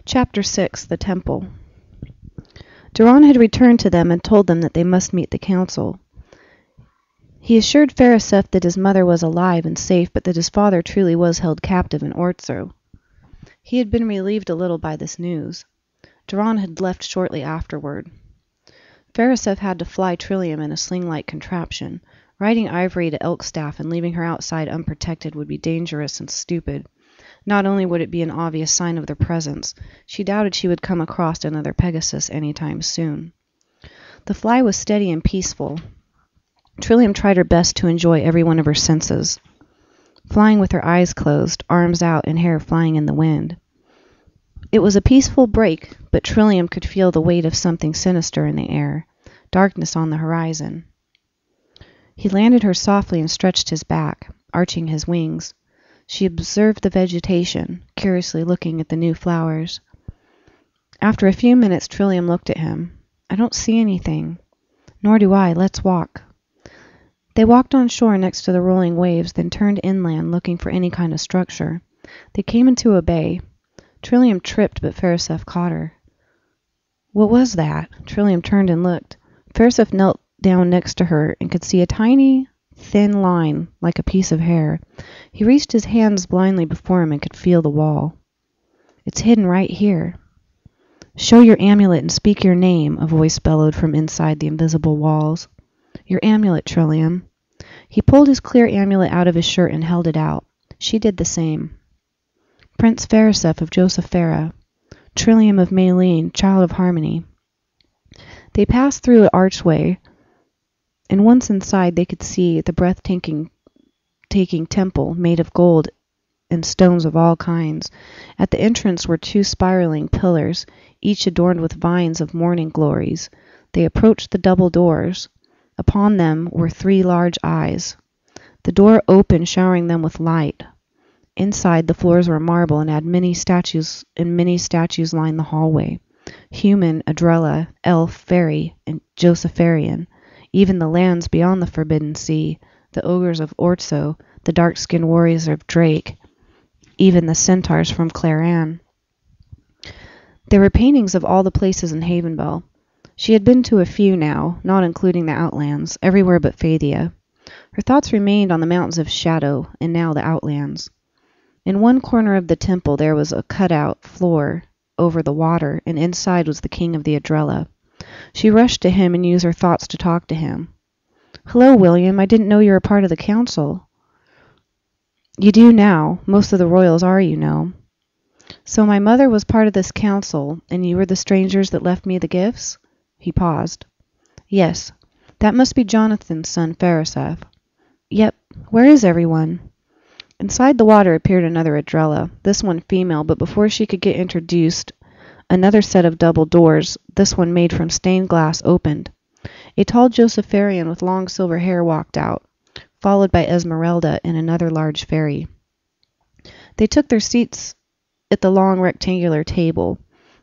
Chapter 6. The Temple. Duran had returned to them and told them that they must meet the council. He assured Farisef that his mother was alive and safe, but that his father truly was held captive in Orzo. He had been relieved a little by this news. Duran had left shortly afterward. Farisef had to fly Trillium in a sling-like contraption. Riding Ivory to Elkstaff and leaving her outside unprotected would be dangerous and stupid. Not only would it be an obvious sign of their presence, she doubted she would come across another Pegasus any time soon. The fly was steady and peaceful. Trillium tried her best to enjoy every one of her senses, flying with her eyes closed, arms out, and hair flying in the wind. It was a peaceful break, but Trillium could feel the weight of something sinister in the air, darkness on the horizon. He landed her softly and stretched his back, arching his wings. She observed the vegetation, curiously looking at the new flowers. After a few minutes, Trillium looked at him. "I don't see anything." "Nor do I. Let's walk." They walked on shore next to the rolling waves, then turned inland, looking for any kind of structure. They came into a bay. Trillium tripped, but Farisef caught her. "What was that?" Trillium turned and looked. Farisef knelt down next to her and could see a tiny, thin line, like a piece of hair. He reached his hands blindly before him and could feel the wall. "It's hidden right here." "Show your amulet and speak your name," a voice bellowed from inside the invisible walls. "Your amulet, Trillium." He pulled his clear amulet out of his shirt and held it out. She did the same. "Prince Farisef of Josephera, Trillium of Maylene, child of harmony." They passed through an archway, and once inside they could see the breathtaking temple made of gold and stones of all kinds. At the entrance were two spiraling pillars, each adorned with vines of morning glories. They approached the double doors. Upon them were 3 large eyes. The door opened, showering them with light. Inside, the floors were marble and had many statues lined the hallway. Human, Adrella, elf, fairy, and Josepherian. Even the lands beyond the forbidden sea, the ogres of Orzo, the dark-skinned warriors of Drake, even the centaurs from Claran. There were paintings of all the places in Havenbell. She had been to a few now, not including the Outlands, everywhere but Phadia. Her thoughts remained on the Mountains of Shadow, and now the Outlands. In one corner of the temple there was a cut-out floor over the water, and inside was the king of the Adrella. She rushed to him and used her thoughts to talk to him. "Hello, William. I didn't know you were part of the council." "You do now. Most of the royals are, you know." "So my mother was part of this council, and you were the strangers that left me the gifts?" He paused. "Yes. That must be Jonathan's son, Farisef." "Yep. Where is everyone?" Inside the water appeared another Adrella, this one female, but before she could get introduced, another set of double doors, this one made from stained glass, opened. A tall Josepherian with long silver hair walked out, followed by Esmeralda and another large fairy. They took their seats at the long rectangular table.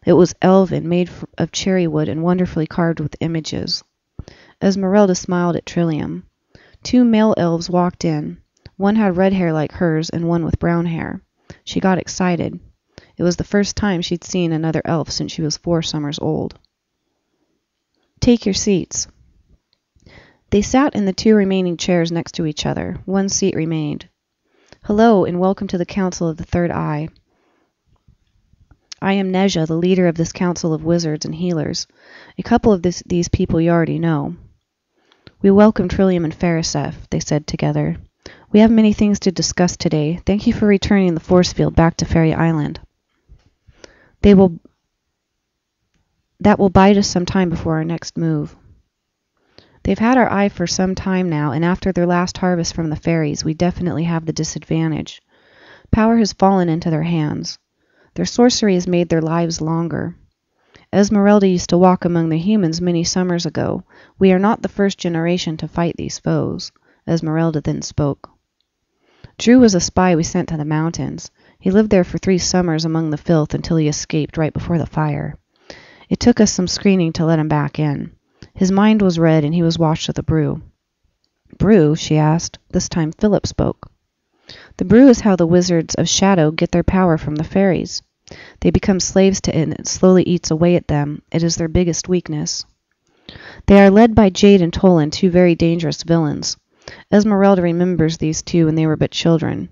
It was elven, made of cherry wood and wonderfully carved with images. Esmeralda smiled at Trillium. 2 male elves walked in. One had red hair like hers and one with brown hair. She got excited. It was the first time she'd seen another elf since she was 4 summers old. "Take your seats." They sat in the 2 remaining chairs next to each other. 1 seat remained. "Hello, and welcome to the Council of the Third Eye. I am Neja, the leader of this council of wizards and healers. A couple of these people you already know." "We welcome Trillium and Farisef," they said together. "We have many things to discuss today. Thank you for returning the force field back to Fairy Island. That will bide us some time before our next move. They've had our eye for some time now, and after their last harvest from the fairies, we definitely have the disadvantage. Power has fallen into their hands. Their sorcery has made their lives longer. Esmeralda used to walk among the humans many summers ago. We are not the first generation to fight these foes." Esmeralda then spoke. "Drew was a spy we sent to the mountains. He lived there for 3 summers among the filth until he escaped right before the fire. It took us some screening to let him back in. His mind was red and he was washed with a brew." "Brew?" she asked. This time Philip spoke. "The brew is how the wizards of Shadow get their power from the fairies. They become slaves to it, and it slowly eats away at them. It is their biggest weakness. They are led by Jade and Tolan, two very dangerous villains. Esmeralda remembers these two when they were but children.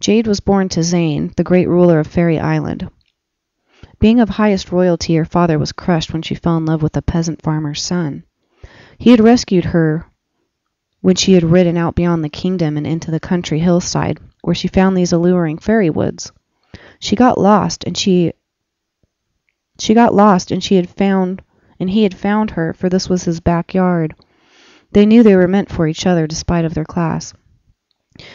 Jade was born to Zane, the great ruler of Fairy Island. Being of highest royalty, her father was crushed when she fell in love with a peasant farmer's son. He had rescued her when she had ridden out beyond the kingdom and into the country hillside, where she found these alluring fairy woods. She got lost, and he had found her, for this was his backyard. They knew they were meant for each other, despite of their class.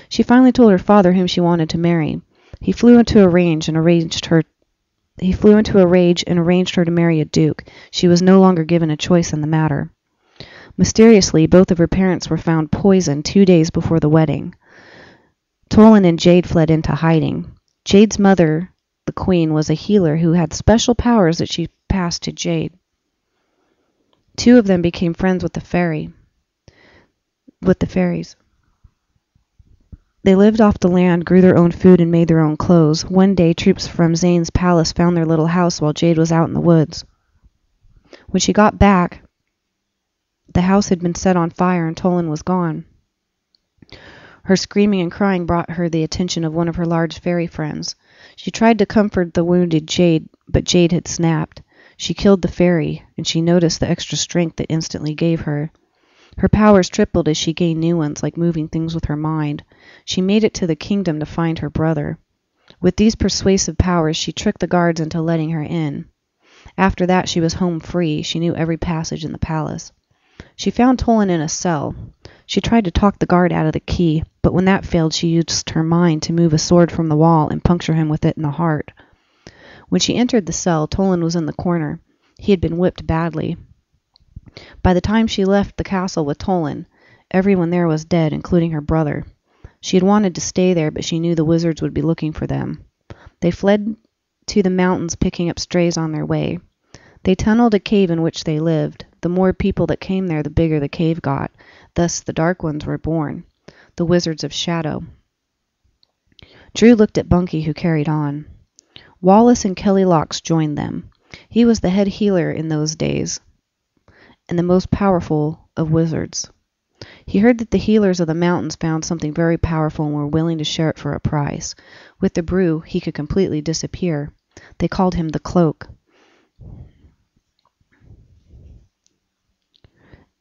She finally told her father whom she wanted to marry. He flew into a rage and arranged her to marry a duke. She was no longer given a choice in the matter. Mysteriously, both of her parents were found poisoned 2 days before the wedding. Tolan and Jade fled into hiding. Jade's mother, the queen, was a healer who had special powers that she passed to Jade. Two of them became friends with the fairies. They lived off the land, grew their own food, and made their own clothes. One day, troops from Zane's palace found their little house while Jade was out in the woods. When she got back, the house had been set on fire and Tolan was gone. Her screaming and crying brought her the attention of one of her large fairy friends. She tried to comfort the wounded Jade, but Jade had snapped. She killed the fairy, and she noticed the extra strength it instantly gave her. Her powers tripled as she gained new ones, like moving things with her mind. She made it to the kingdom to find her brother. With these persuasive powers, she tricked the guards into letting her in. After that, she was home free. She knew every passage in the palace. She found Tolan in a cell. She tried to talk the guard out of the key, but when that failed, she used her mind to move a sword from the wall and puncture him with it in the heart. When she entered the cell, Tolan was in the corner. He had been whipped badly. By the time she left the castle with Tolan, everyone there was dead, including her brother. She had wanted to stay there, but she knew the wizards would be looking for them. They fled to the mountains, picking up strays on their way. They tunneled a cave in which they lived. The more people that came there, the bigger the cave got. Thus the Dark Ones were born, the Wizards of Shadow. Drew looked at Bunky, who carried on. Wallace and Kelly Locks joined them. He was the head healer in those days, and the most powerful of wizards. He heard that the healers of the mountains found something very powerful and were willing to share it for a price. With the brew, he could completely disappear. They called him the Cloak.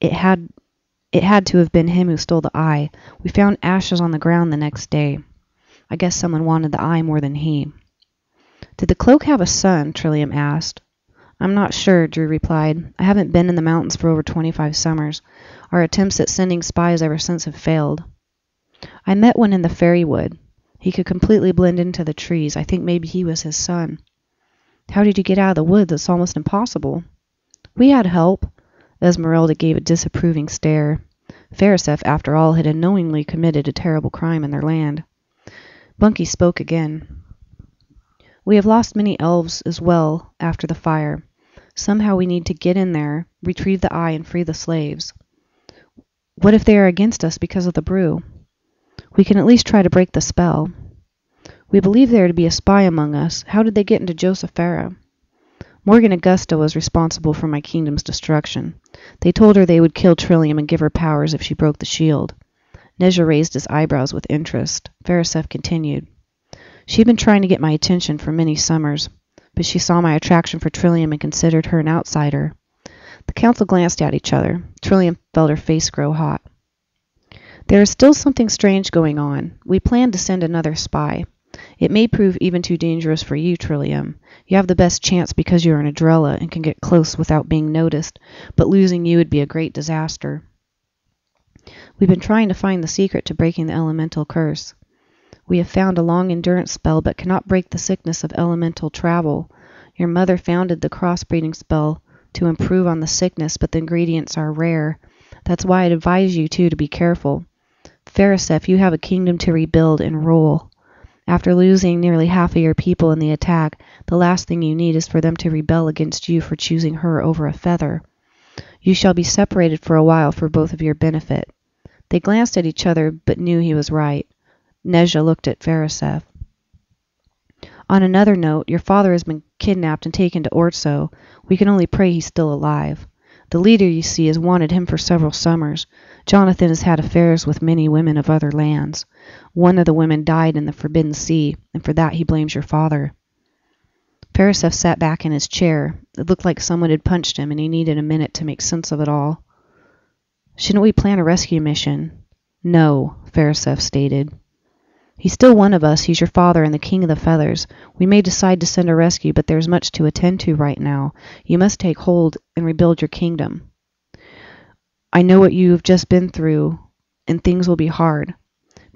It had to have been him who stole the eye. We found ashes on the ground the next day. I guess someone wanted the eye more than he. Did the Cloak have a son? Trillium asked. I'm not sure, Drew replied. I haven't been in the mountains for over 25 summers. Our attempts at sending spies ever since have failed. I met one in the fairy wood. He could completely blend into the trees. I think maybe he was his son. How did you get out of the woods? It's almost impossible. We had help. Esmeralda gave a disapproving stare. Farisef, after all, had unknowingly committed a terrible crime in their land. Bunky spoke again. We have lost many elves as well after the fire. Somehow we need to get in there, retrieve the eye, and free the slaves. What if they are against us because of the brew? We can at least try to break the spell. We believe there to be a spy among us. How did they get into Josephara? Morgan Augusta was responsible for my kingdom's destruction. They told her they would kill Trillium and give her powers if she broke the shield. Neja raised his eyebrows with interest. Farisef continued. She had been trying to get my attention for many summers, but she saw my attraction for Trillium and considered her an outsider. The council glanced at each other. Trillium felt her face grow hot. There is still something strange going on. We plan to send another spy. It may prove even too dangerous for you, Trillium. You have the best chance because you are an Adrella and can get close without being noticed, but losing you would be a great disaster. We've been trying to find the secret to breaking the elemental curse. We have found a long endurance spell, but cannot break the sickness of elemental travel. Your mother founded the crossbreeding spell to improve on the sickness, but the ingredients are rare. That's why I'd advise you two to be careful. Farisef, you have a kingdom to rebuild and rule. After losing nearly half of your people in the attack, the last thing you need is for them to rebel against you for choosing her over a feather. You shall be separated for a while for both of your benefit. They glanced at each other, but knew he was right. Neja looked at Farisef. On another note, your father has been kidnapped and taken to Orso. We can only pray he's still alive. The leader, you see, has wanted him for several summers. Jonathan has had affairs with many women of other lands. One of the women died in the Forbidden Sea, and for that he blames your father. Farisef sat back in his chair. It looked like someone had punched him, and he needed a minute to make sense of it all. Shouldn't we plan a rescue mission? No, Farisef stated. He's still one of us. He's your father and the king of the feathers. We may decide to send a rescue, but there's much to attend to right now. You must take hold and rebuild your kingdom. I know what you've just been through, and things will be hard.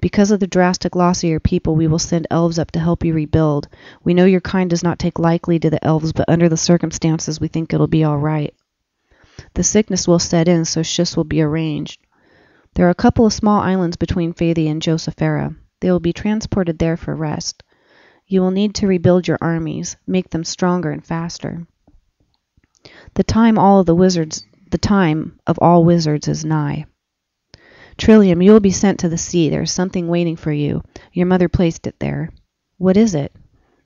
Because of the drastic loss of your people, we will send elves up to help you rebuild. We know your kind does not take lightly to the elves, but under the circumstances, we think it'll be all right. The sickness will set in, so shifts will be arranged. There are a couple of small islands between Phadia and Josephera. They will be transported there for rest. You will need to rebuild your armies, make them stronger and faster. The time of all wizards is nigh. Trillium, you will be sent to the sea. There is something waiting for you. Your mother placed it there. What is it?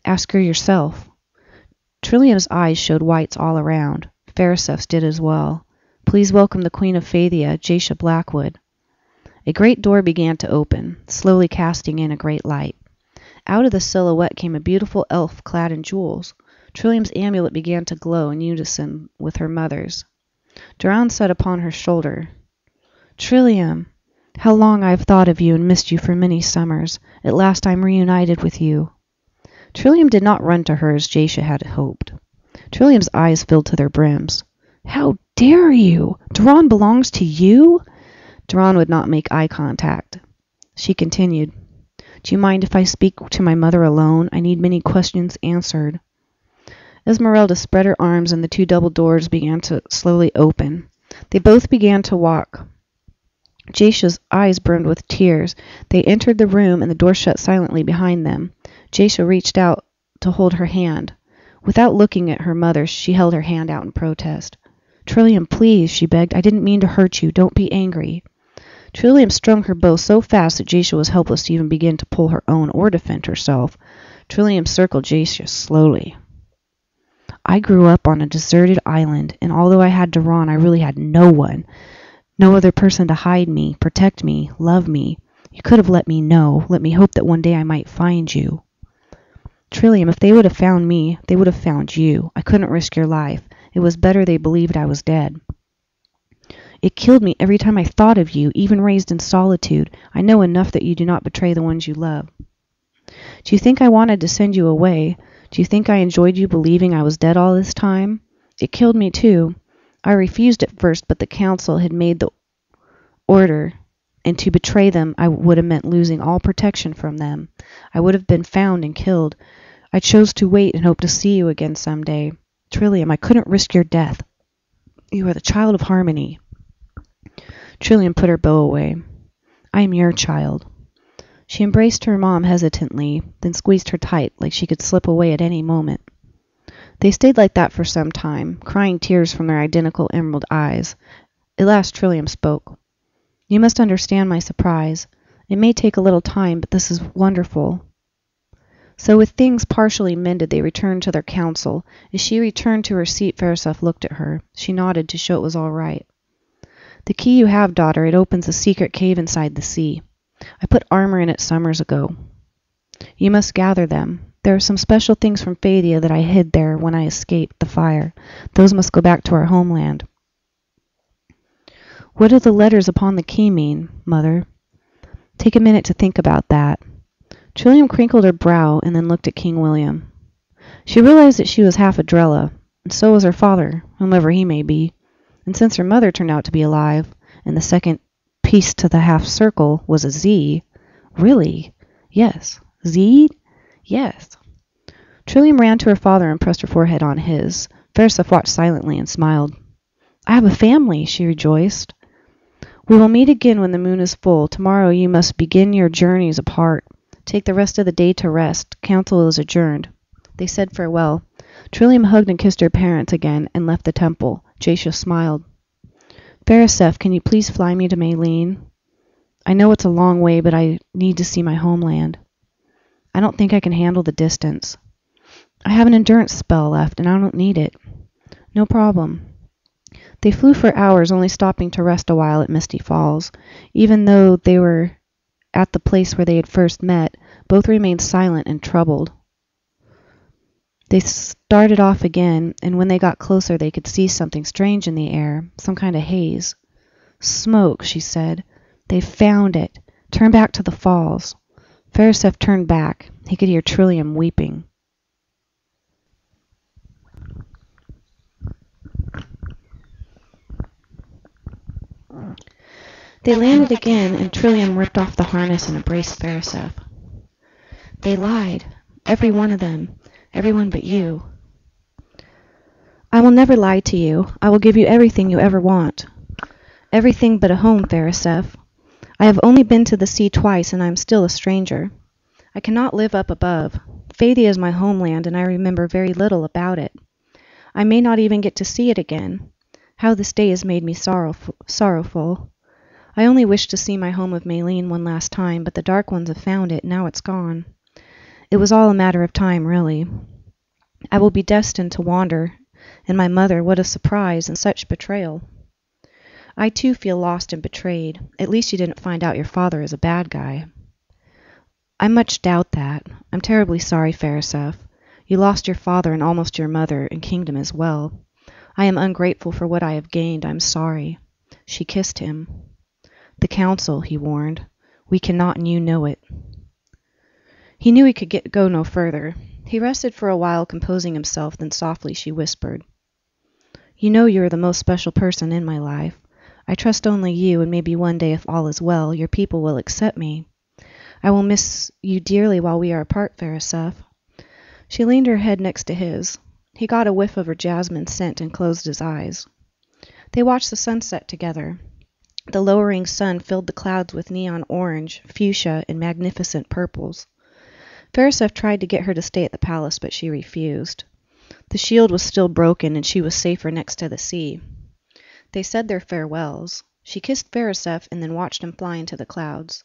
Ask her yourself. Trillium's eyes showed whites all around. Farisef's did as well. Please welcome the Queen of Phadia, Jasha Blackwood. A great door began to open, slowly casting in a great light. Out of the silhouette came a beautiful elf clad in jewels. Trillium's amulet began to glow in unison with her mother's. Duran sat upon her shoulder. Trillium, how long I have thought of you and missed you for many summers. At last I am reunited with you. Trillium did not run to her as Jasha had hoped. Trillium's eyes filled to their brims. How dare you? Duran belongs to you? Duran would not make eye contact. She continued, Do you mind if I speak to my mother alone? I need many questions answered. Esmeralda spread her arms and the two double doors began to slowly open. They both began to walk. Jasha's eyes burned with tears. They entered the room and the door shut silently behind them. Jasha reached out to hold her hand. Without looking at her mother, she held her hand out in protest. Trillium, please, she begged. I didn't mean to hurt you. Don't be angry. Trillium strung her bow so fast that Jasha was helpless to even begin to pull her own or defend herself. Trillium circled Jasha slowly. I grew up on a deserted island, and although I had Duran, I really had no one. No other person to hide me, protect me, love me. You could have let me know, let me hope that one day I might find you. Trillium, if they would have found me, they would have found you. I couldn't risk your life. It was better they believed I was dead. It killed me every time I thought of you, even raised in solitude. I know enough that you do not betray the ones you love. Do you think I wanted to send you away? Do you think I enjoyed you believing I was dead all this time? It killed me too. I refused at first, but the council had made the order, and to betray them I would have meant losing all protection from them. I would have been found and killed. I chose to wait and hope to see you again someday. Trillium, I couldn't risk your death. You are the child of harmony. Trillium put her bow away. I am your child. She embraced her mom hesitantly, then squeezed her tight, like she could slip away at any moment. They stayed like that for some time, crying tears from their identical emerald eyes. At last Trillium spoke. You must understand my surprise. It may take a little time, but this is wonderful. So with things partially mended, they returned to their council. As she returned to her seat, Farisef looked at her. She nodded to show it was all right. The key you have, daughter, it opens a secret cave inside the sea. I put armor in it summers ago. You must gather them. There are some special things from Phadia that I hid there when I escaped the fire. Those must go back to our homeland. What do the letters upon the key mean, Mother? Take a minute to think about that. Trillium crinkled her brow and then looked at King William. She realized that she was half a Drella, and so was her father, whomever he may be. And since her mother turned out to be alive, and the second piece to the half circle was a Z, really? Yes. Z? Yes. Trillium ran to her father and pressed her forehead on his. Farisef watched silently and smiled. I have a family, she rejoiced. We will meet again when the moon is full. Tomorrow you must begin your journeys apart. Take the rest of the day to rest. Council is adjourned. They said farewell. Trillium hugged and kissed her parents again and left the temple. Jasha smiled. Farisef, can you please fly me to Maylene? I know it's a long way, but I need to see my homeland. I don't think I can handle the distance. I have an endurance spell left, and I don't need it. No problem. They flew for hours, only stopping to rest a while at Misty Falls. Even though they were at the place where they had first met, both remained silent and troubled. They started off again, and when they got closer they could see something strange in the air, some kind of haze. Smoke, she said. They found it. Turn back to the falls. Farisef turned back. He could hear Trillium weeping. They landed again, and Trillium ripped off the harness and embraced Farisef. They lied. Every one of them. Everyone but you. I will never lie to you. I will give you everything you ever want. Everything but a home, Farisef. I have only been to the sea twice, and I am still a stranger. I cannot live up above. Fadia is my homeland, and I remember very little about it. I may not even get to see it again. How this day has made me sorrowful. I only wish to see my home of Maylene one last time, but the Dark Ones have found it, now it's gone. It was all a matter of time, really. I will be destined to wander, and my mother, what a surprise and such betrayal. I too feel lost and betrayed. At least you didn't find out your father is a bad guy. I much doubt that. I'm terribly sorry, Farisef. You lost your father and almost your mother, and kingdom as well. I am ungrateful for what I have gained. I'm sorry. She kissed him. The council, he warned. We cannot, and you know it. He knew he could go no further. He rested for a while, composing himself, then softly she whispered, You know you are the most special person in my life. I trust only you, and maybe one day, if all is well, your people will accept me. I will miss you dearly while we are apart, Farisef. She leaned her head next to his. He got a whiff of her jasmine scent and closed his eyes. They watched the sunset together. The lowering sun filled the clouds with neon orange, fuchsia, and magnificent purples. Farisef tried to get her to stay at the palace, but she refused. The shield was still broken, and she was safer next to the sea. They said their farewells. She kissed Farisef and then watched him fly into the clouds.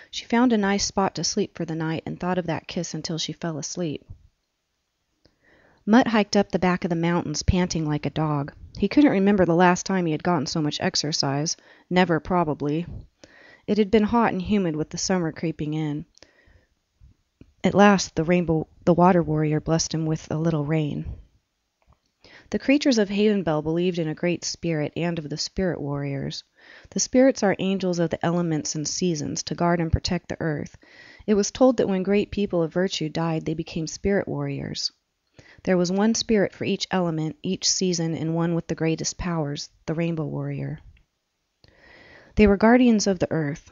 She found a nice spot to sleep for the night and thought of that kiss until she fell asleep. Mutt hiked up the back of the mountains, panting like a dog. He couldn't remember the last time he had gotten so much exercise. Never, probably. It had been hot and humid with the summer creeping in. At last, the water warrior blessed him with a little rain. The creatures of Havenbell believed in a great spirit and of the spirit warriors. The spirits are angels of the elements and seasons to guard and protect the earth. It was told that when great people of virtue died, they became spirit warriors. There was one spirit for each element, each season, and one with the greatest powers, the rainbow warrior. They were guardians of the earth.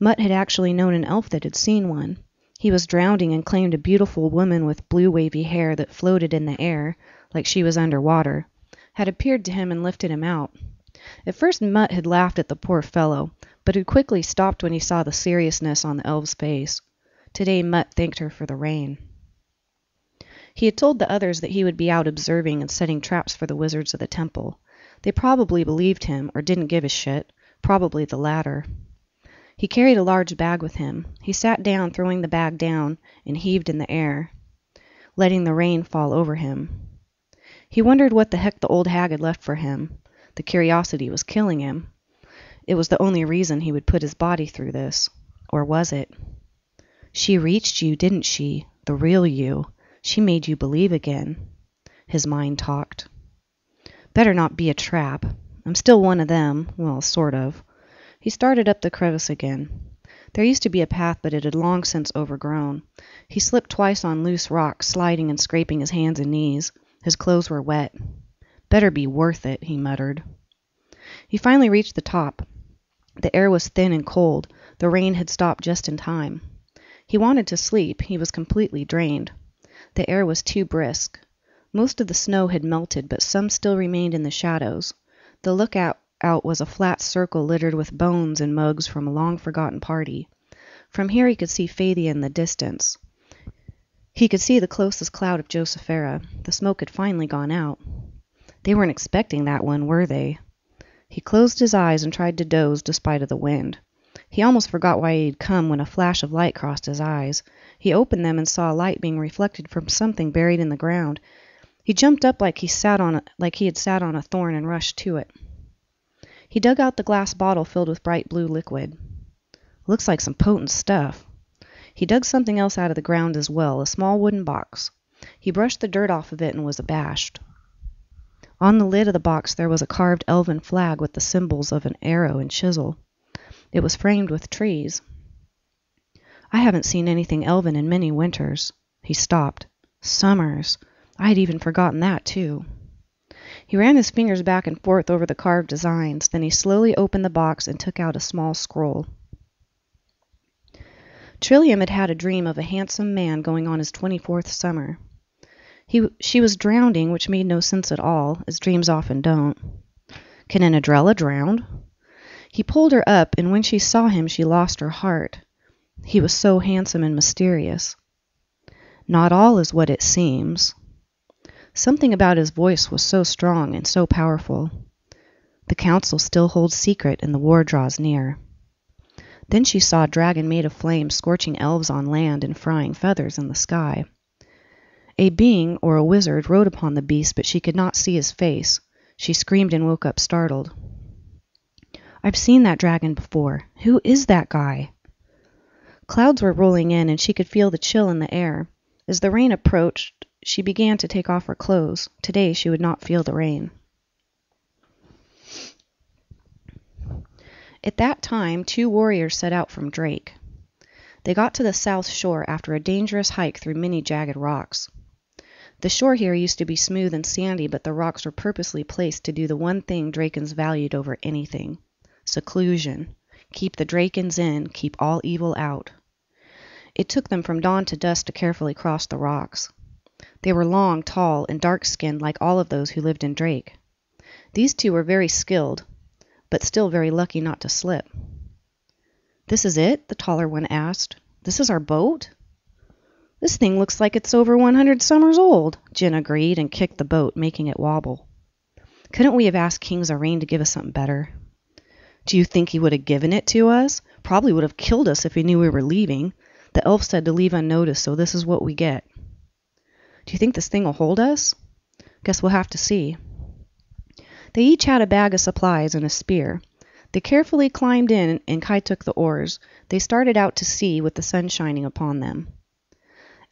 Mutt had actually known an elf that had seen one. He was drowning and claimed a beautiful woman with blue wavy hair that floated in the air, like she was underwater, had appeared to him and lifted him out. At first Mutt had laughed at the poor fellow, but had quickly stopped when he saw the seriousness on the elf's face. Today Mutt thanked her for the rain. He had told the others that he would be out observing and setting traps for the wizards of the temple. They probably believed him, or didn't give a shit, probably the latter. He carried a large bag with him. He sat down, throwing the bag down, and heaved in the air, letting the rain fall over him. He wondered what the heck the old hag had left for him. The curiosity was killing him. It was the only reason he would put his body through this. Or was it? She reached you, didn't she? The real you. She made you believe again. His mind talked. Better not be a trap. I'm still one of them. Well, sort of. He started up the crevice again. There used to be a path, but it had long since overgrown. He slipped twice on loose rocks, sliding and scraping his hands and knees. His clothes were wet. Better be worth it, he muttered. He finally reached the top. The air was thin and cold. The rain had stopped just in time. He wanted to sleep. He was completely drained. The air was too brisk. Most of the snow had melted, but some still remained in the shadows. The lookout was a flat circle littered with bones and mugs from a long-forgotten party. From here he could see Fadia in the distance. He could see the closest cloud of Josephera. The smoke had finally gone out. They weren't expecting that one, were they? He closed his eyes and tried to doze despite of the wind. He almost forgot why he had come when a flash of light crossed his eyes. He opened them and saw a light being reflected from something buried in the ground. He jumped up like he had sat on a thorn and rushed to it. He dug out the glass bottle filled with bright blue liquid. Looks like some potent stuff. He dug something else out of the ground as well, a small wooden box. He brushed the dirt off of it and was abashed. On the lid of the box there was a carved elven flag with the symbols of an arrow and chisel. It was framed with trees. I haven't seen anything elven in many winters. He stopped. Summers. I had even forgotten that, too. He ran his fingers back and forth over the carved designs. Then he slowly opened the box and took out a small scroll. Trillium had had a dream of a handsome man going on his 24th summer. She was drowning, which made no sense at all, as dreams often don't. Can an Adrella drown? He pulled her up, and when she saw him, she lost her heart. He was so handsome and mysterious. Not all is what it seems. Something about his voice was so strong and so powerful. The council still holds secret, and the war draws near. Then she saw a dragon made of flame scorching elves on land and frying feathers in the sky. A being, or a wizard, rode upon the beast, but she could not see his face. She screamed and woke up startled. I've seen that dragon before. Who is that guy? Clouds were rolling in, and she could feel the chill in the air. As the rain approached, she began to take off her clothes. Today she would not feel the rain. At that time, 2 warriors set out from Drake. They got to the south shore after a dangerous hike through many jagged rocks. The shore here used to be smooth and sandy, but the rocks were purposely placed to do the one thing Drakens valued over anything: seclusion. Keep the Drakens in, keep all evil out. It took them from dawn to dusk to carefully cross the rocks. They were long, tall, and dark-skinned like all of those who lived in Drake. These 2 were very skilled, but still very lucky not to slip. This is it? The taller one asked. This is our boat? This thing looks like it's over 100 summers old, Jin agreed and kicked the boat, making it wobble. Couldn't we have asked King Zarain to give us something better? Do you think he would have given it to us? Probably would have killed us if he knew we were leaving. The elf said to leave unnoticed, so this is what we get. Do you think this thing will hold us? Guess we'll have to see. They each had a bag of supplies and a spear. They carefully climbed in, and Kai took the oars. They started out to sea with the sun shining upon them.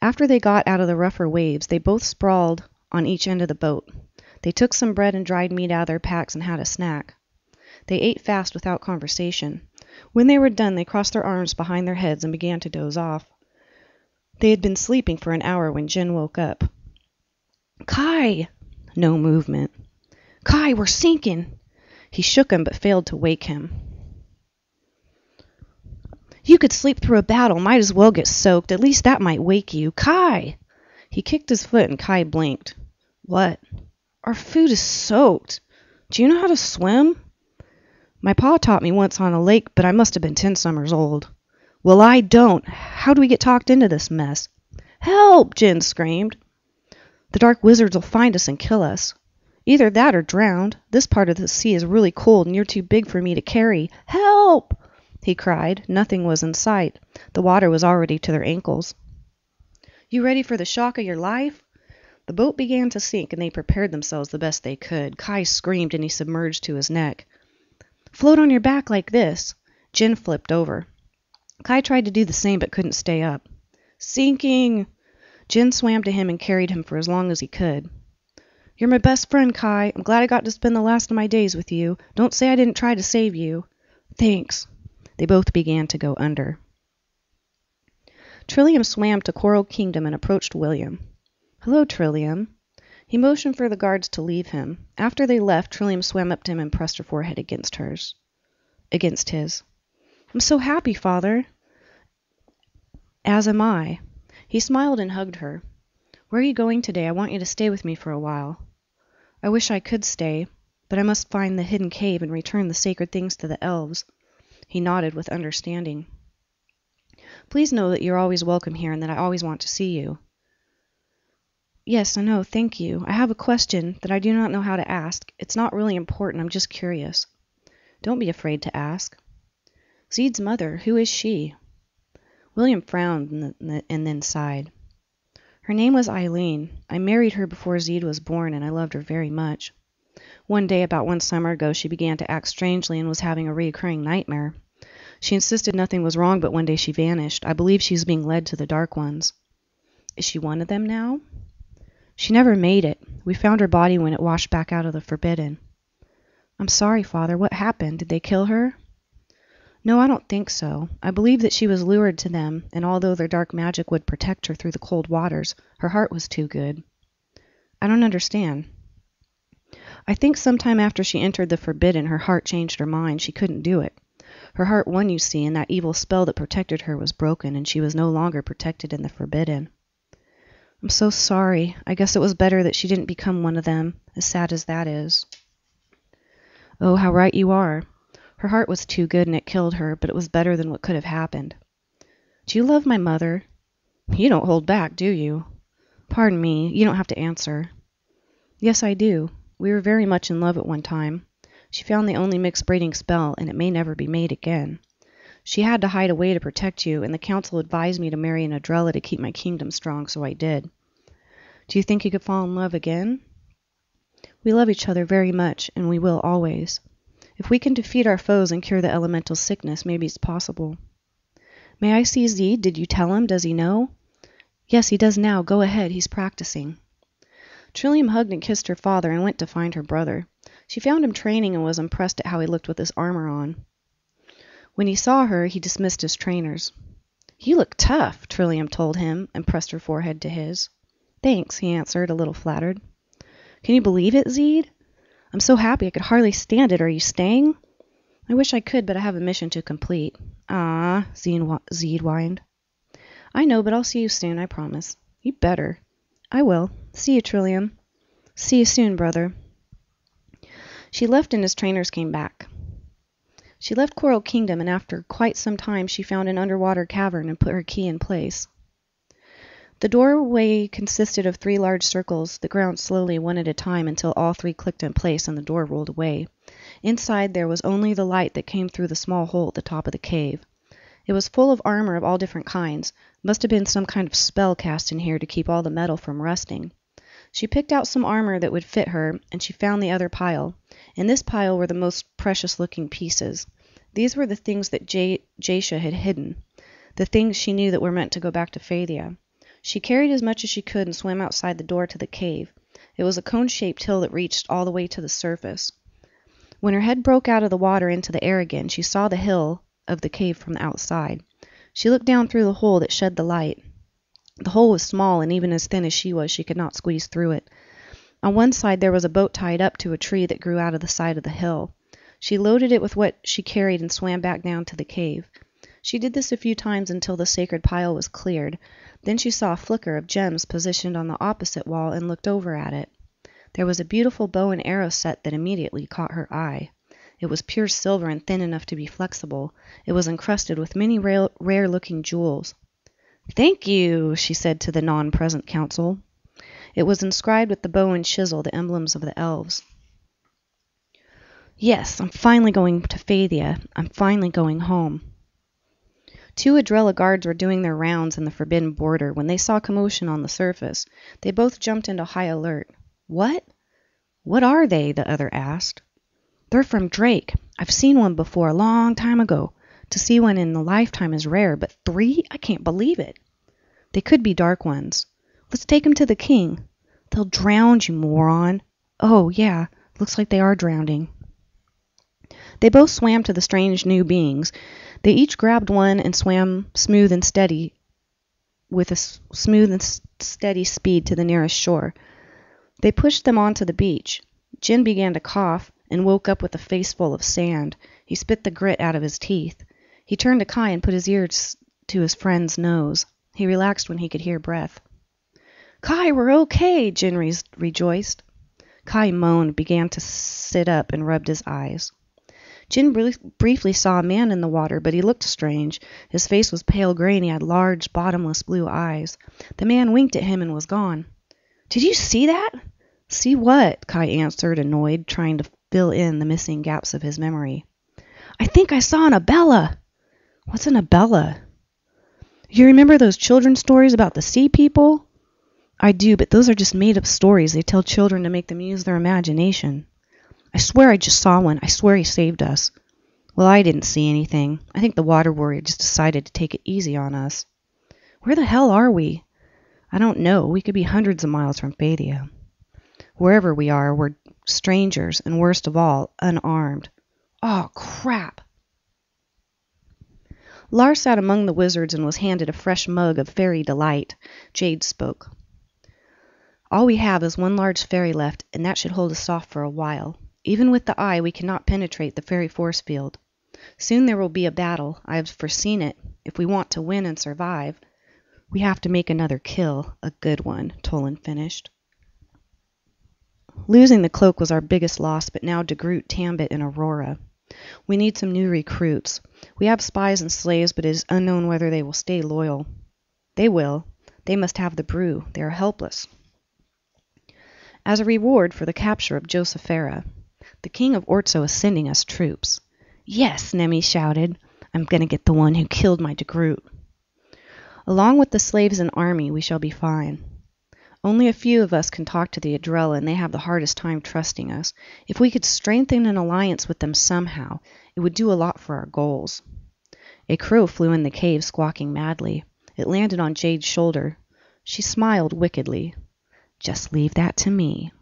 After they got out of the rougher waves, they both sprawled on each end of the boat. They took some bread and dried meat out of their packs and had a snack. They ate fast without conversation. When they were done, they crossed their arms behind their heads and began to doze off. They had been sleeping for an hour when Jin woke up. Kai! No movement. Kai, we're sinking! He shook him but failed to wake him. You could sleep through a battle. Might as well get soaked. At least that might wake you. Kai! He kicked his foot and Kai blinked. What? Our food is soaked. Do you know how to swim? My pa taught me once on a lake, but I must have been 10 summers old. Well, I don't. How do we get talked into this mess? Help! Jin screamed. The dark wizards will find us and kill us. Either that or drowned. This part of the sea is really cold and you're too big for me to carry. Help! He cried. Nothing was in sight. The water was already to their ankles. You ready for the shock of your life? The boat began to sink and they prepared themselves the best they could. Kai screamed and he submerged to his neck. Float on your back like this. Jin flipped over. Kai tried to do the same but couldn't stay up. Sinking! Jin swam to him and carried him for as long as he could. You're my best friend, Kai. I'm glad I got to spend the last of my days with you. Don't say I didn't try to save you. Thanks. They both began to go under. Trillium swam to Coral Kingdom and approached William. Hello, Trillium. He motioned for the guards to leave him. After they left, Trillium swam up to him and pressed her forehead against his. I'm so happy, Father. As am I. He smiled and hugged her. Where are you going today? I want you to stay with me for a while. I wish I could stay, but I must find the hidden cave and return the sacred things to the elves. He nodded with understanding. Please know that you're always welcome here and that I always want to see you. Yes, I know, thank you. I have a question that I do not know how to ask. It's not really important, I'm just curious. Don't be afraid to ask. Zeed's mother, who is she? William frowned and then sighed. Her name was Eileen. I married her before Zeed was born, and I loved her very much. One day, about 1 summer ago, she began to act strangely and was having a recurring nightmare. She insisted nothing was wrong, but one day she vanished. I believe she's being led to the Dark Ones. Is she one of them now? She never made it. We found her body when it washed back out of the Forbidden. I'm sorry, Father. What happened? Did they kill her? No, I don't think so. I believe that she was lured to them, and although their dark magic would protect her through the cold waters, her heart was too good. I don't understand. I think sometime after she entered the Forbidden, her heart changed her mind. She couldn't do it. Her heart won, you see, and that evil spell that protected her was broken, and she was no longer protected in the Forbidden. I'm so sorry. I guess it was better that she didn't become one of them, as sad as that is. Oh, how right you are. Her heart was too good and it killed her, but it was better than what could have happened. Do you love my mother? You don't hold back, do you? Pardon me, you don't have to answer. Yes, I do. We were very much in love at one time. She found the only mixed breeding spell, and it may never be made again. She had to hide away to protect you, and the council advised me to marry an Adrella to keep my kingdom strong, so I did. Do you think you could fall in love again? We love each other very much, and we will always. If we can defeat our foes and cure the elemental sickness, maybe it's possible. May I see Zeed? Did you tell him? Does he know? Yes, he does now. Go ahead. He's practicing. Trillium hugged and kissed her father and went to find her brother. She found him training and was impressed at how he looked with his armor on. When he saw her, he dismissed his trainers. You look tough, Trillium told him, and pressed her forehead to his. Thanks, he answered, a little flattered. Can you believe it, Zeed? I'm so happy I could hardly stand it. Are you staying? I wish I could, but I have a mission to complete. Ah, Zeed whined. I know, but I'll see you soon, I promise. You better. I will. See you, Trillium. See you soon, brother. She left and his trainers came back. She left Coral Kingdom, and after quite some time she found an underwater cavern and put her key in place. The doorway consisted of 3 large circles that ground slowly one at a time until all 3 clicked in place and the door rolled away. Inside there was only the light that came through the small hole at the top of the cave. It was full of armor of all different kinds. Must have been some kind of spell cast in here to keep all the metal from rusting. She picked out some armor that would fit her, and she found the other pile. In this pile were the most precious-looking pieces. These were the things that Jasha had hidden, the things she knew that were meant to go back to Phadia. She carried as much as she could and swam outside the door to the cave. It was a cone-shaped hill that reached all the way to the surface. When her head broke out of the water into the air again, she saw the hill of the cave from the outside. She looked down through the hole that shed the light. The hole was small, and even as thin as she was, she could not squeeze through it. On one side there was a boat tied up to a tree that grew out of the side of the hill. She loaded it with what she carried and swam back down to the cave. She did this a few times until the sacred pile was cleared. Then she saw a flicker of gems positioned on the opposite wall and looked over at it. There was a beautiful bow and arrow set that immediately caught her eye. It was pure silver and thin enough to be flexible. It was encrusted with many rare-looking jewels. "Thank you," she said to the non-present council. It was inscribed with the bow and chisel, the emblems of the elves. Yes, I'm finally going to Phadia. I'm finally going home. 2 Adrella guards were doing their rounds in the forbidden border when they saw commotion on the surface. They both jumped into high alert. What? What are they? The other asked. They're from Drake. I've seen one before a long time ago. To see one in a lifetime is rare, but 3? I can't believe it. They could be Dark Ones. Let's take them to the king. They'll drown you, moron. Oh, yeah, looks like they are drowning. They both swam to the strange new beings. They each grabbed one and swam smooth and steady with a smooth and steady speed to the nearest shore. They pushed them onto the beach. Jin began to cough and woke up with a face full of sand. He spit the grit out of his teeth. He turned to Kai and put his ears to his friend's nose. He relaxed when he could hear breath. Kai, we're okay, Jin rejoiced. Kai moaned, began to sit up, and rubbed his eyes. Jin briefly saw a man in the water, but he looked strange. His face was pale gray and he had large, bottomless blue eyes. The man winked at him and was gone. Did you see that? See what? Kai answered, annoyed, trying to fill in the missing gaps of his memory. I think I saw an Abella. What's an abella? You remember those children's stories about the sea people? I do, but those are just made-up stories they tell children to make them use their imagination. I swear I just saw one. I swear he saved us. Well, I didn't see anything. I think the water warrior just decided to take it easy on us. Where the hell are we? I don't know. We could be hundreds of miles from Phadia. Wherever we are, we're strangers, and worst of all, unarmed. Oh, crap! Lars sat among the wizards and was handed a fresh mug of fairy delight. Jade spoke. All we have is one large fairy left, and that should hold us off for a while. Even with the eye, we cannot penetrate the fairy force field. Soon there will be a battle. I have foreseen it. If we want to win and survive, we have to make another kill, a good one, Tolan finished. Losing the cloak was our biggest loss, but now DeGroot, Tambit, and Aurora. We need some new recruits. We have spies and slaves, but it is unknown whether they will stay loyal. They will. They must have the brew. They are helpless. As a reward for the capture of Josephera, the king of Ortso is sending us troops. Yes, Nemi shouted. I'm going to get the one who killed my DeGroot. Along with the slaves and army, we shall be fine. Only a few of us can talk to the Adrella, and they have the hardest time trusting us. If we could strengthen an alliance with them somehow, it would do a lot for our goals. A crow flew in the cave, squawking madly. It landed on Jade's shoulder. She smiled wickedly. Just leave that to me.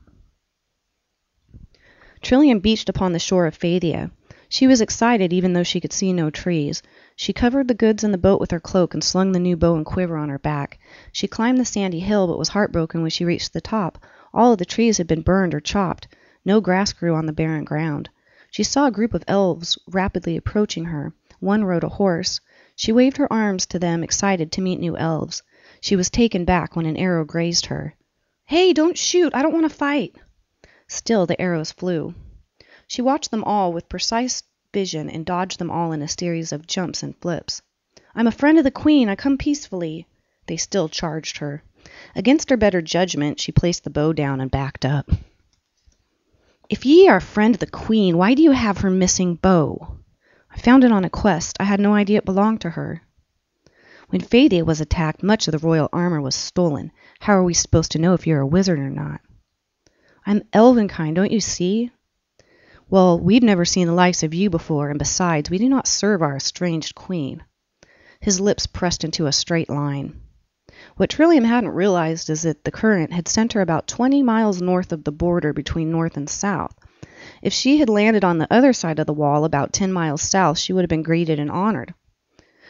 Trillium beached upon the shore of Phadia. She was excited even though she could see no trees. She covered the goods in the boat with her cloak and slung the new bow and quiver on her back. She climbed the sandy hill but was heartbroken when she reached the top. All of the trees had been burned or chopped. No grass grew on the barren ground. She saw a group of elves rapidly approaching her. One rode a horse. She waved her arms to them, excited to meet new elves. She was taken back when an arrow grazed her. Hey, don't shoot! I don't want to fight! Still the arrows flew. She watched them all with precise vision and dodged them all in a series of jumps and flips. I'm a friend of the queen. I come peacefully. They still charged her. Against her better judgment, she placed the bow down and backed up. If ye are a friend of the queen, why do you have her missing bow? I found it on a quest. I had no idea it belonged to her. When Phadia was attacked, much of the royal armor was stolen. How are we supposed to know if you're a wizard or not? I'm elvenkind, don't you see? Well, we've never seen the likes of you before, and besides, we do not serve our estranged queen. His lips pressed into a straight line. What Trillium hadn't realized is that the current had sent her about 20 miles north of the border between north and south. If she had landed on the other side of the wall, about 10 miles south, she would have been greeted and honored.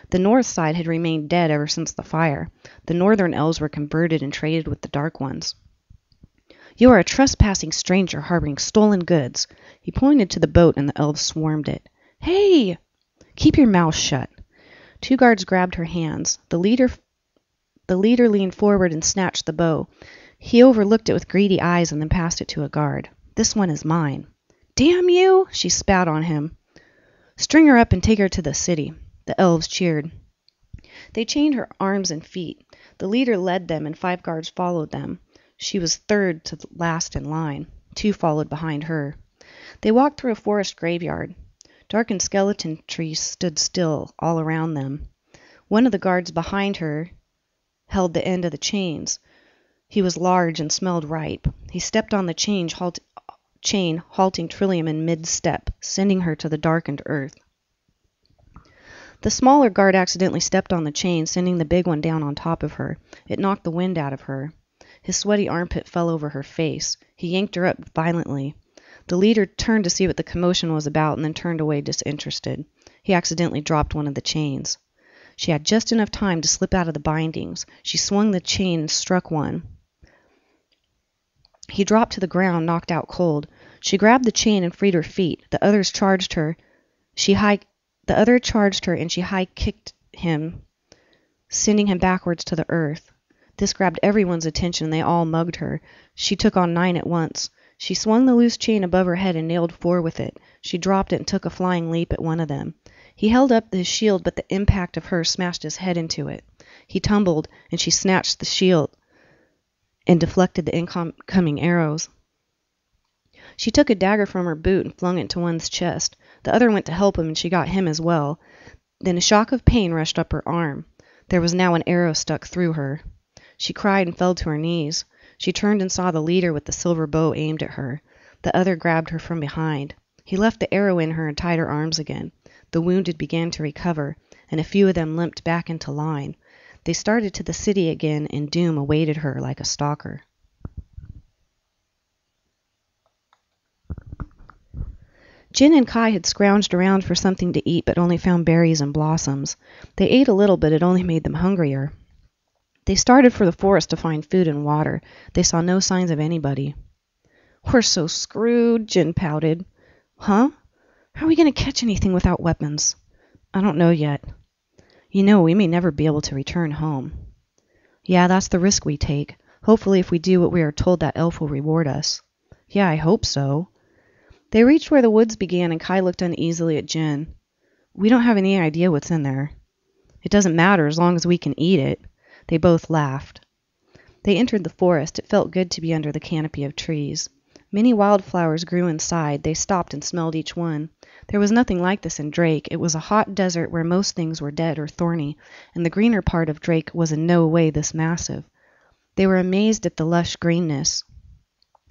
The north side had remained dead ever since the fire. The northern elves were converted and traded with the dark ones. You are a trespassing stranger harboring stolen goods. He pointed to the boat, and the elves swarmed it. Hey! Keep your mouth shut. 2 guards grabbed her hands. The leader leaned forward and snatched the bow. He overlooked it with greedy eyes and then passed it to a guard. This one is mine. Damn you! She spat on him. String her up and take her to the city. The elves cheered. They chained her arms and feet. The leader led them, and 5 guards followed them. She was third to the last in line. 2 followed behind her. They walked through a forest graveyard. Darkened skeleton trees stood still all around them. One of the guards behind her held the end of the chains. He was large and smelled ripe. He stepped on the chain, halting Trillium in mid-step, sending her to the darkened earth. The smaller guard accidentally stepped on the chain, sending the big one down on top of her. It knocked the wind out of her. His sweaty armpit fell over her face. He yanked her up violently. The leader turned to see what the commotion was about and then turned away disinterested. He accidentally dropped one of the chains. She had just enough time to slip out of the bindings. She swung the chain and struck one. He dropped to the ground, knocked out cold. She grabbed the chain and freed her feet. The other charged her, and she high-kicked him, sending him backwards to the earth. This grabbed everyone's attention, and they all mugged her. She took on 9 at once. She swung the loose chain above her head and nailed 4 with it. She dropped it and took a flying leap at one of them. He held up his shield, but the impact of her smashed his head into it. He tumbled, and she snatched the shield and deflected the incoming arrows. She took a dagger from her boot and flung it into one's chest. The other went to help him, and she got him as well. Then a shock of pain rushed up her arm. There was now an arrow stuck through her. She cried and fell to her knees. She turned and saw the leader with the silver bow aimed at her. The other grabbed her from behind. He left the arrow in her and tied her arms again. The wounded began to recover, and a few of them limped back into line. They started to the city again, and doom awaited her like a stalker. Jin and Kai had scrounged around for something to eat, but only found berries and blossoms. They ate a little, but it only made them hungrier. They started for the forest to find food and water. They saw no signs of anybody. "We're so screwed," Jin pouted. "Huh? How are we going to catch anything without weapons?" "I don't know yet." "You know, we may never be able to return home." "Yeah, that's the risk we take. Hopefully if we do what we are told, that elf will reward us." "Yeah, I hope so." They reached where the woods began, and Kai looked uneasily at Jin. "We don't have any idea what's in there." "It doesn't matter as long as we can eat it." They both laughed. They entered the forest. It felt good to be under the canopy of trees. Many wildflowers grew inside. They stopped and smelled each one. There was nothing like this in Drake. It was a hot desert where most things were dead or thorny, and the greener part of Drake was in no way this massive. They were amazed at the lush greenness.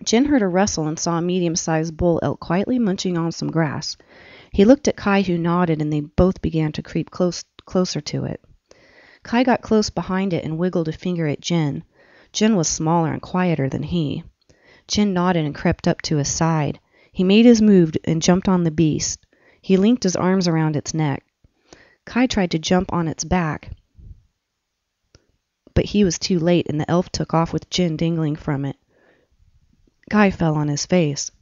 Jin heard a rustle and saw a medium-sized bull elk quietly munching on some grass. He looked at Kai, who nodded, and they both began to creep closer to it. Kai got close behind it and wiggled a finger at Jin. Jin was smaller and quieter than he. Jin nodded and crept up to his side. He made his move and jumped on the beast. He linked his arms around its neck. Kai tried to jump on its back, but he was too late, and the elf took off with Jin dangling from it. Kai fell on his face.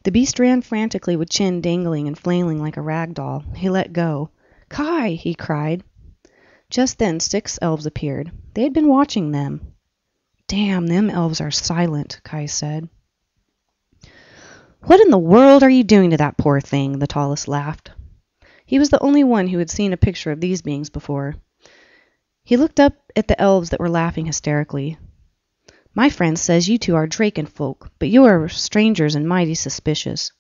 The beast ran frantically with Jin dangling and flailing like a rag doll. He let go. "Kai!" he cried. Just then 6 elves appeared. They had been watching them. "Damn, them elves are silent," Kai said. "What in the world are you doing to that poor thing?" the tallest laughed. He was the only one who had seen a picture of these beings before. He looked up at the elves that were laughing hysterically. "My friend says you two are Draken folk, but you are strangers and mighty suspicious.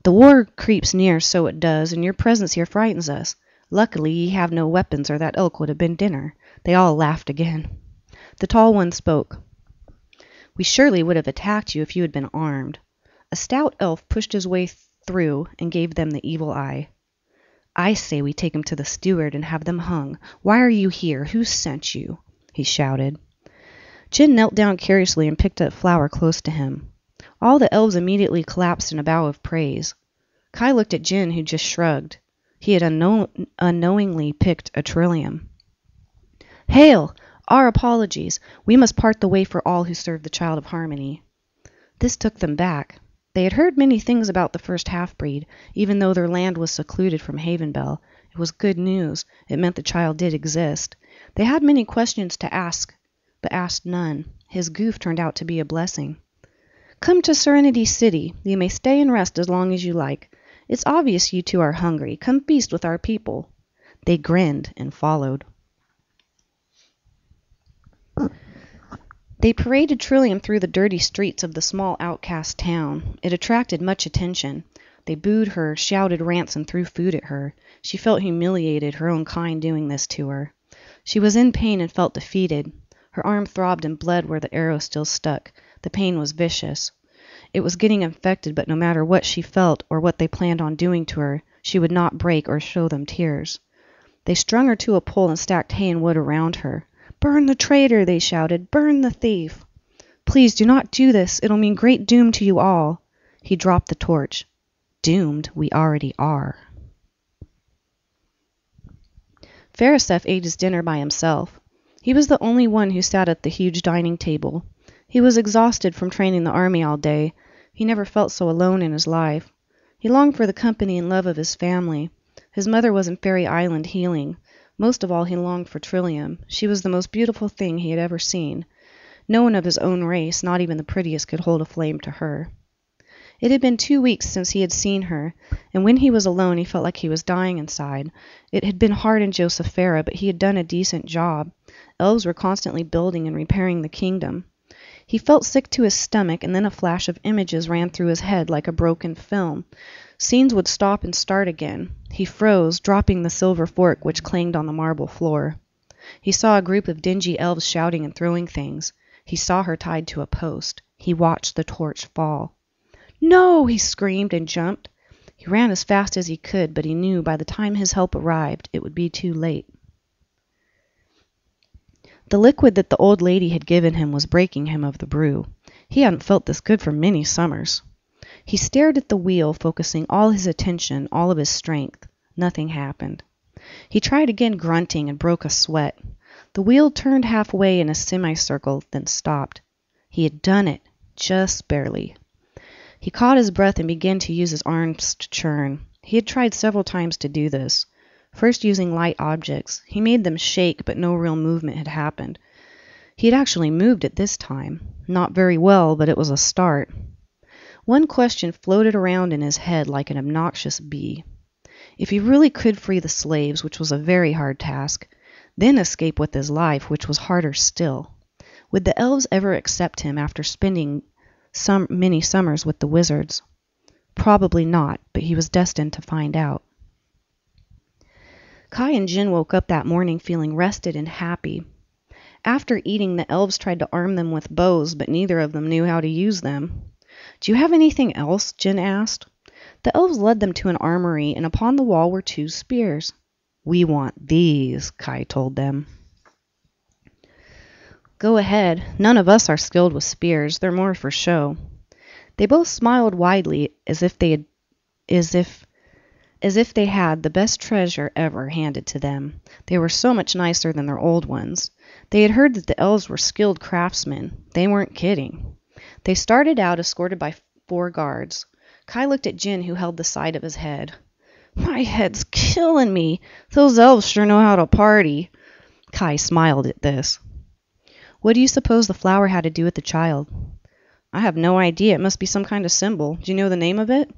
The war creeps near, so it does, and your presence here frightens us. Luckily ye have no weapons, or that elk would have been dinner." They all laughed again. The tall one spoke. "We surely would have attacked you if you had been armed." A stout elf pushed his way through and gave them the evil eye. "I say we take him to the steward and have them hung. Why are you here? Who sent you?" he shouted. Jin knelt down curiously and picked up flower close to him. All the elves immediately collapsed in a bow of praise. Kai looked at Jin, who just shrugged. He had unknowingly picked a trillium. "Hail! Our apologies. We must part the way for all who serve the Child of Harmony." This took them back. They had heard many things about the first half-breed. Even though their land was secluded from Havenbell, it was good news. It meant the child did exist. They had many questions to ask, but asked none. His goof turned out to be a blessing. "Come to Serenity City. You may stay and rest as long as you like. It's obvious you two are hungry. Come feast with our people." They grinned and followed. They paraded Trillium through the dirty streets of the small outcast town. It attracted much attention. They booed her, shouted rants, and threw food at her. She felt humiliated, her own kind doing this to her. She was in pain and felt defeated. Her arm throbbed and bled where the arrow still stuck. The pain was vicious. It was getting infected, but no matter what she felt or what they planned on doing to her, she would not break or show them tears. They strung her to a pole and stacked hay and wood around her. "Burn the traitor!" they shouted. "Burn the thief!" "Please do not do this. It'll mean great doom to you all." He dropped the torch. "Doomed we already are." Farisef ate his dinner by himself. He was the only one who sat at the huge dining table. He was exhausted from training the army all day. He never felt so alone in his life. He longed for the company and love of his family. His mother was in Fairy Island healing. Most of all, he longed for Trillium. She was the most beautiful thing he had ever seen. No one of his own race, not even the prettiest, could hold a flame to her. It had been 2 weeks since he had seen her, and when he was alone he felt like he was dying inside. It had been hard in Josephera, but he had done a decent job. Elves were constantly building and repairing the kingdom. He felt sick to his stomach, and then a flash of images ran through his head like a broken film. Scenes would stop and start again. He froze, dropping the silver fork which clanged on the marble floor. He saw a group of dingy elves shouting and throwing things. He saw her tied to a post. He watched the torch fall. "No!" he screamed and jumped. He ran as fast as he could, but he knew by the time his help arrived, it would be too late. The liquid that the old lady had given him was breaking him of the brew. He hadn't felt this good for many summers. He stared at the wheel, focusing all his attention, all of his strength. Nothing happened. He tried again, grunting, and broke a sweat. The wheel turned halfway in a semicircle, then stopped. He had done it, just barely. He caught his breath and began to use his arms to churn. He had tried several times to do this. First using light objects. He made them shake, but no real movement had happened. He had actually moved it this time. Not very well, but it was a start. One question floated around in his head like an obnoxious bee. If he really could free the slaves, which was a very hard task, then escape with his life, which was harder still, would the elves ever accept him after spending many summers with the wizards? Probably not, but he was destined to find out. Kai and Jin woke up that morning feeling rested and happy. After eating, the elves tried to arm them with bows, but neither of them knew how to use them. "Do you have anything else?" Jin asked. The elves led them to an armory, and upon the wall were 2 spears. "We want these," Kai told them. "Go ahead. None of us are skilled with spears. They're more for show." They both smiled widely, as if they had the best treasure ever handed to them. They were so much nicer than their old ones. They had heard that the elves were skilled craftsmen. They weren't kidding. They started out, escorted by 4 guards. Kai looked at Jin, who held the side of his head. "My head's killing me. Those elves sure know how to party." Kai smiled at this. "What do you suppose the flower had to do with the child?" "I have no idea. It must be some kind of symbol. Do you know the name of it?"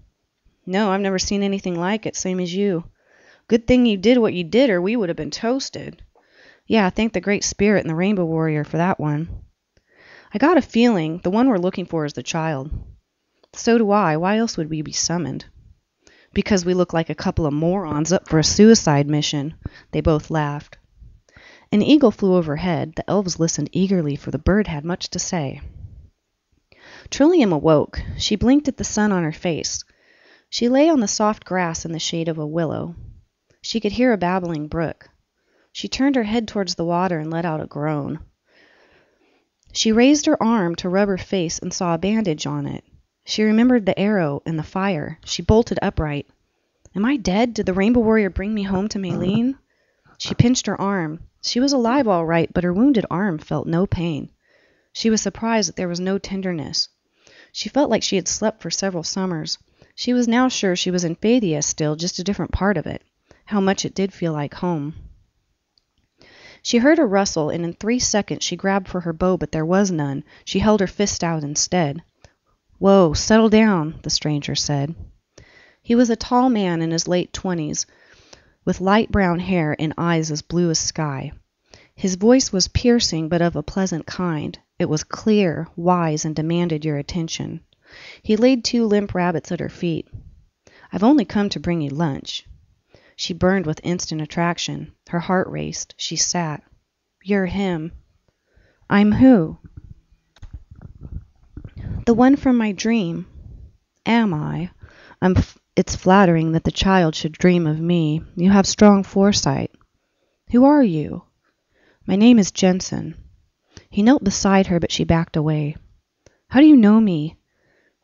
"No, I've never seen anything like it, same as you." "Good thing you did what you did, or we would have been toasted." "Yeah, thank the Great Spirit and the Rainbow Warrior for that one." "I got a feeling the one we're looking for is the child." "So do I. Why else would we be summoned?" "Because we look like a couple of morons up for a suicide mission." They both laughed. An eagle flew overhead. The elves listened eagerly, for the bird had much to say. Trillium awoke. She blinked at the sun on her face. She lay on the soft grass in the shade of a willow. She could hear a babbling brook. She turned her head towards the water and let out a groan. She raised her arm to rub her face and saw a bandage on it. She remembered the arrow and the fire. She bolted upright. "Am I dead? Did the Rainbow Warrior bring me home to Maylene?" She pinched her arm. She was alive all right, but her wounded arm felt no pain. She was surprised that there was no tenderness. She felt like she had slept for several summers. She was now sure she was in Fathia still, just a different part of it. How much it did feel like home. She heard a rustle, and in 3 seconds she grabbed for her bow, but there was none. She held her fist out instead. "Whoa, settle down," the stranger said. He was a tall man in his late 20s, with light brown hair and eyes as blue as sky. His voice was piercing, but of a pleasant kind. It was clear, wise, and demanded your attention. He laid 2 limp rabbits at her feet. "I've only come to bring you lunch." She burned with instant attraction. Her heart raced. She sat. "You're him." "I'm who?" "The one from my dream." "Am I? It's flattering that the child should dream of me. You have strong foresight." "Who are you?" "My name is Jensen." He knelt beside her, but she backed away. "How do you know me?"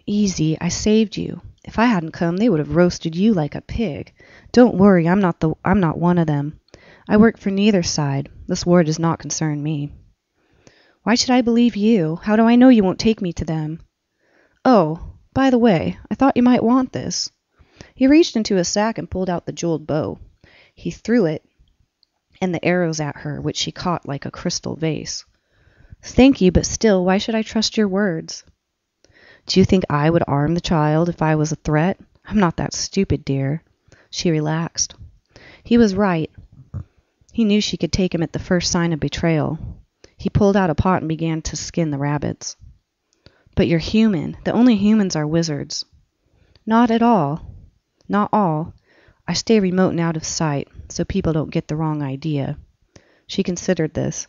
"Easy. I saved you. If I hadn't come, they would have roasted you like a pig. Don't worry, I'm not one of them. I work for neither side. This war does not concern me." "Why should I believe you? How do I know you won't take me to them?" "Oh, by the way, I thought you might want this." He reached into his sack and pulled out the jeweled bow. He threw it and the arrows at her, which she caught like a crystal vase. "Thank you, but still, why should I trust your words?" "Do you think I would arm the child if I was a threat? I'm not that stupid, dear." She relaxed. He was right. He knew she could take him at the first sign of betrayal. He pulled out a pot and began to skin the rabbits. "But you're human. The only humans are wizards." "Not at all." Not all. I stay remote and out of sight, so people don't get the wrong idea." She considered this.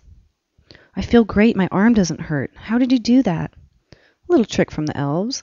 "I feel great. My arm doesn't hurt. How did you do that?" "A little trick from the elves."